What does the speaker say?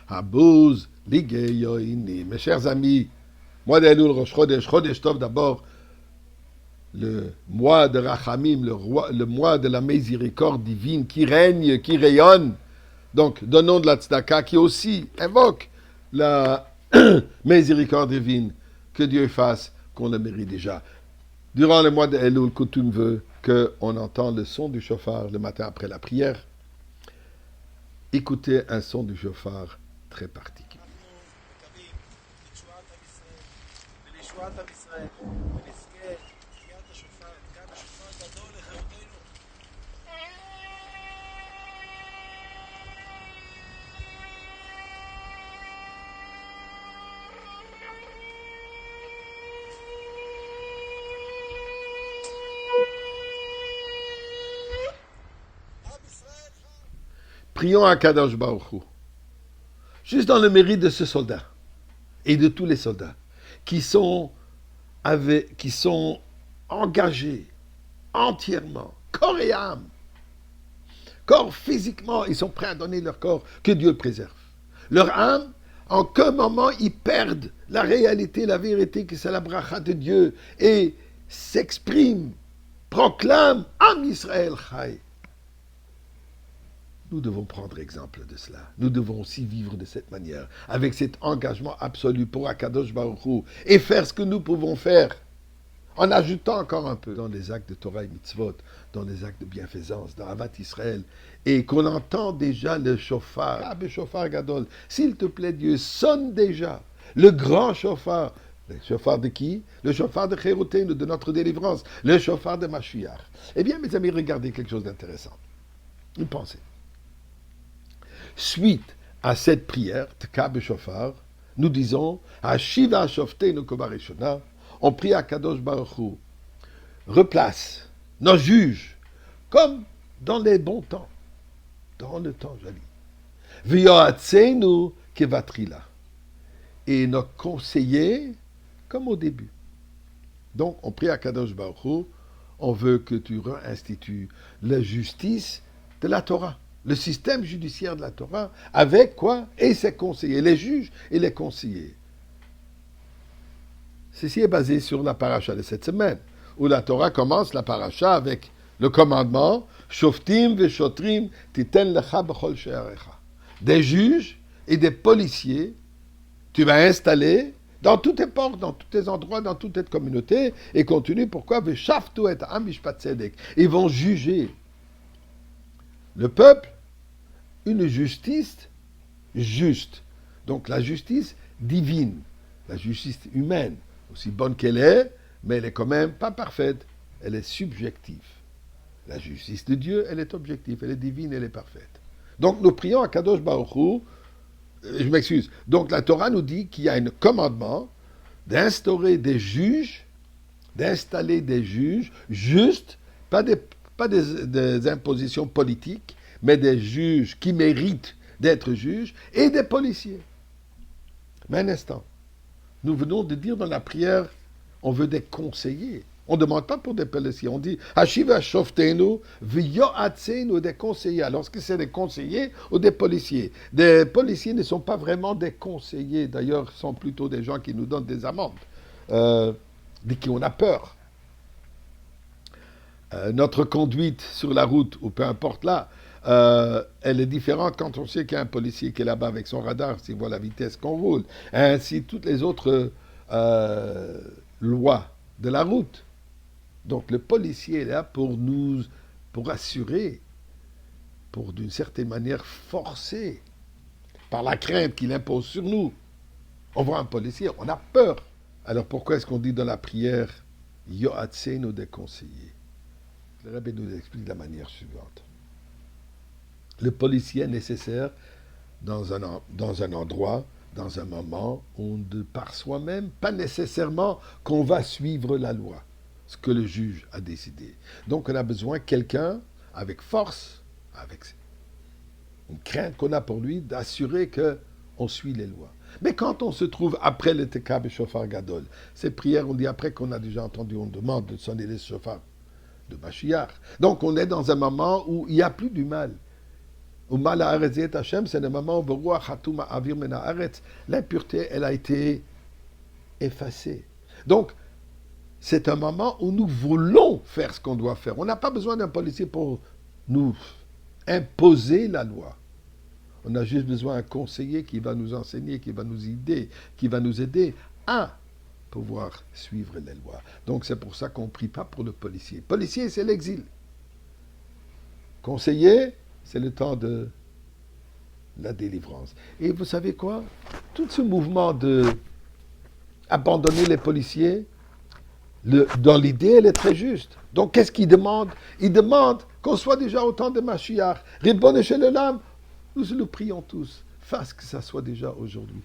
Habouz, Ligeyoinim. Mes chers amis, mois d'Elul, Rosh Chodesh, Chodesh Tov d'abord, le mois de Rachamim, le mois de la miséricorde divine qui règne, qui rayonne. Donc, donnons de la tzedaka qui aussi invoque la miséricorde divine. Que Dieu fasse qu'on le mérite déjà. Durant le mois de Elul, coutume veut qu'on entend le son du chauffard le matin après la prière. Écoutez un son du chauffard très particulier. Prions à Kadosh Baruch Hu, juste dans le mérite de ce soldat et de tous les soldats qui sont engagés entièrement, corps et âme, corps physiquement, ils sont prêts à donner leur corps, que Dieu le préserve. Leur âme, en qu'un moment, ils perdent la réalité, la vérité, que c'est la bracha de Dieu, et s'expriment, proclament Am Israël Chai. Nous devons prendre exemple de cela. Nous devons aussi vivre de cette manière, avec cet engagement absolu pour Akadosh Baruch Hu, et faire ce que nous pouvons faire, en ajoutant encore un peu dans les actes de Torah et Mitzvot, dans les actes de bienfaisance, dans Avat Israël, et qu'on entend déjà le chauffard, ah, le chauffard Gadol, s'il te plaît Dieu, sonne déjà le grand chauffard. Le chauffard de qui? Le chauffard de Chéroténu, de notre délivrance, le chauffard de Mashiach. Eh bien, mes amis, regardez quelque chose d'intéressant. Une pensée. Suite à cette prière, Tka B'Shofar, nous disons, Hashiva Shofteinu Kobarishona, on prie à Kadosh Baruch Hu, replace nos juges comme dans les bons temps, dans le temps joli. V'yoatseinu kevatrila, et nos conseillers comme au début. Donc, on prie à Kadosh Baruch Hu, on veut que tu réinstitues la justice de la Torah. Le système judiciaire de la Torah, avec quoi? Et ses conseillers, les juges et les conseillers. Ceci est basé sur la paracha de cette semaine, où la Torah commence la paracha avec le commandement Shoftim veshotrim titen lecha b'chol she'arecha. Des juges et des policiers, tu vas installer dans toutes tes portes, dans tous tes endroits, dans toute tes communautés, et continue pourquoi veshaftu et am mishpat tzedek. Ils vont juger le peuple une justice juste. Donc la justice divine, la justice humaine, aussi bonne qu'elle est, mais elle est quand même pas parfaite, elle est subjective. La justice de Dieu, elle est objective, elle est divine, elle est parfaite. Donc nous prions à Kadosh Baruch Hu, je m'excuse, donc la Torah nous dit qu'il y a un commandement d'instaurer des juges, d'installer des juges justes, pas des impositions politiques, mais des juges qui méritent d'être juges, et des policiers. Mais un instant, nous venons de dire dans la prière, on veut des conseillers. On ne demande pas pour des policiers, on dit Hashiva Shoftenu, V'yoatzenu, des conseillers. Alors, est-ce que c'est des conseillers ou des policiers? Des policiers ne sont pas vraiment des conseillers, d'ailleurs, sont plutôt des gens qui nous donnent des amendes, de qui on a peur. Notre conduite sur la route, ou peu importe là, elle est différente quand on sait qu'il y a un policier qui est là-bas avec son radar, s'il voit la vitesse qu'on roule. Ainsi, toutes les autres lois de la route. Donc, le policier est là pour assurer, pour d'une certaine manière forcer, par la crainte qu'il impose sur nous. On voit un policier, on a peur. Alors, pourquoi est-ce qu'on dit dans la prière Yoatzenu des conseillers? Le Rabbi nous explique de la manière suivante. Le policier est nécessaire dans un endroit, dans un moment, où par soi-même, pas nécessairement qu'on va suivre la loi, ce que le juge a décidé. Donc on a besoin de quelqu'un avec force, avec une crainte qu'on a pour lui, d'assurer qu'on suit les lois. Mais quand on se trouve après le Teka B'Shofar Gadol, ces prières, on dit après qu'on a déjà entendu, on demande de sonner les shofars de Mashiach. Donc on est dans un moment où il n'y a plus du mal. Hashem, c'est le moment où l'impureté, elle a été effacée. Donc, c'est un moment où nous voulons faire ce qu'on doit faire. On n'a pas besoin d'un policier pour nous imposer la loi. On a juste besoin d'un conseiller qui va nous enseigner, qui va nous aider à pouvoir suivre les lois. Donc c'est pour ça qu'on ne prie pas pour le policier. Policier, c'est l'exil. Conseiller, c'est le temps de la délivrance. Et vous savez quoi? Tout ce mouvement de abandonner les policiers, dans l'idée, elle est très juste. Donc, qu'est-ce qu'il demande? Il demande qu'on soit déjà au temps de Mashiach. Ribbon et Shalom, nous prions tous. Fasse que ça soit déjà aujourd'hui.